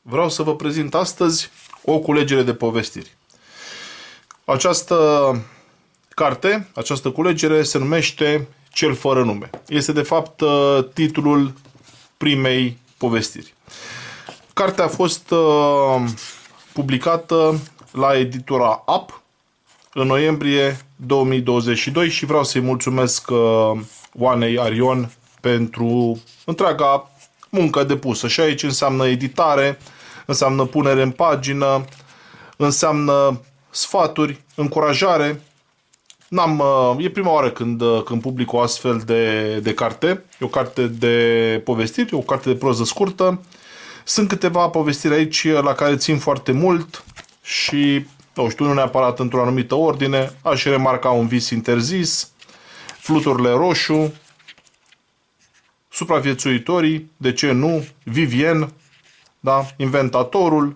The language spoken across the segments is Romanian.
Vreau să vă prezint astăzi o culegere de povestiri. Această carte, această culegere se numește Cel fără nume. Este de fapt titlul primei povestiri. Cartea a fost publicată la editura AP în noiembrie 2022 și vreau să-i mulțumesc Oanei Arion pentru întreaga muncă depusă. Și aici înseamnă editare, înseamnă punere în pagină, înseamnă sfaturi, încurajare. E prima oară când public o astfel de carte. E o carte de povestiri, o carte de proză scurtă. Sunt câteva povestiri aici la care țin foarte mult și, nu neapărat într-o anumită ordine. Aș remarca Un vis interzis, Fluturile roșu, Supraviețuitorii, De ce nu, Vivien, da? Inventatorul,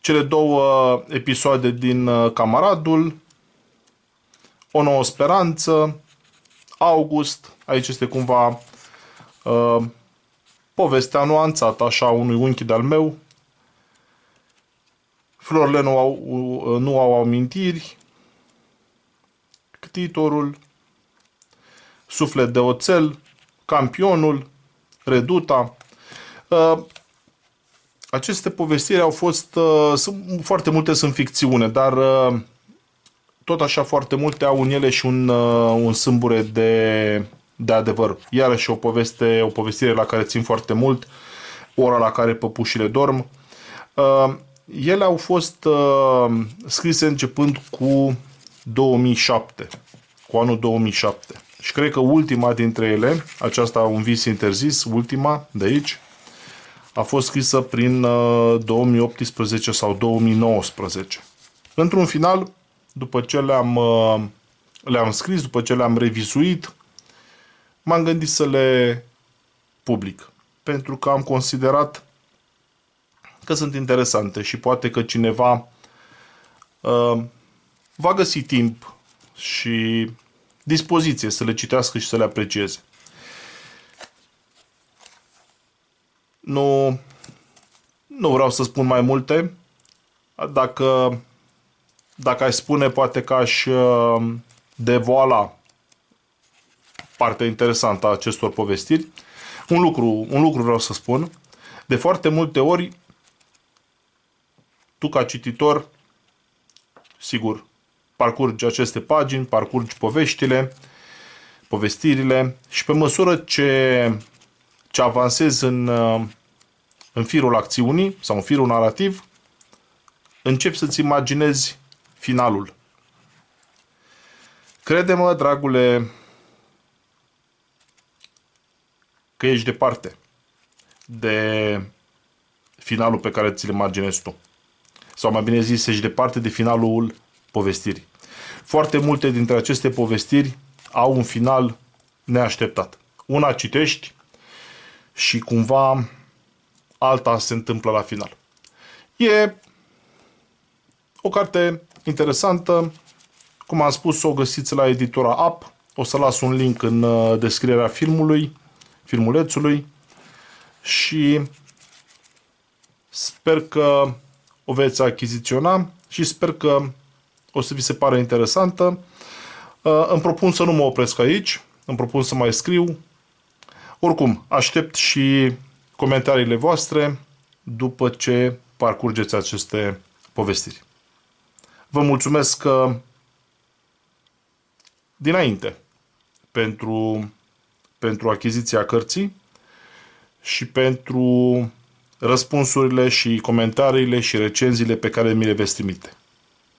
cele două episoade din Camaradul, O nouă speranță, August, aici este cumva povestea nuanțată așa unui unchi de-al meu, Florile nu au amintiri, Ctitorul, Suflet de oțel, Campionul, Reduta. Aceste povestiri au fost, foarte multe sunt ficțiune, dar tot așa foarte multe au în ele și un sâmbure de adevăr. Iarăși o povestire la care țin foarte mult, Ora la care păpușile dorm. Ele au fost scrise începând cu 2007, cu anul 2007. Și cred că ultima dintre ele, aceasta Un vis interzis, ultima de aici, a fost scrisă prin 2018 sau 2019. Într-un final, după ce le-am scris, după ce le-am revizuit, m-am gândit să le public. Pentru că am considerat că sunt interesante și poate că cineva va găsi timp și dispoziție să le citească și să le aprecieze. Nu vreau să spun mai multe. Dacă aș spune, poate că aș devoala partea interesantă a acestor povestiri. Un lucru vreau să spun. De foarte multe ori, tu ca cititor, sigur, parcurgi aceste pagini, parcurgi povestirile și pe măsură ce avansezi în firul acțiunii sau în firul narrativ, începi să-ți imaginezi finalul. Crede-mă, dragule, că ești departe de finalul pe care ți-l imaginezi tu. Sau mai bine zis, ești departe de finalul povestirii. Foarte multe dintre aceste povestiri au un final neașteptat. Una citești și cumva alta se întâmplă la final. E o carte interesantă. Cum am spus, o găsiți la editura AP. O să las un link în descrierea filmulețului și sper că o veți achiziționa și sper că o să vi se pare interesantă. Îmi propun să nu mă opresc aici, îmi propun să mai scriu. Oricum, aștept și comentariile voastre după ce parcurgeți aceste povestiri. Vă mulțumesc dinainte pentru achiziția cărții și pentru răspunsurile și comentariile și recenziile pe care mi le veți trimite.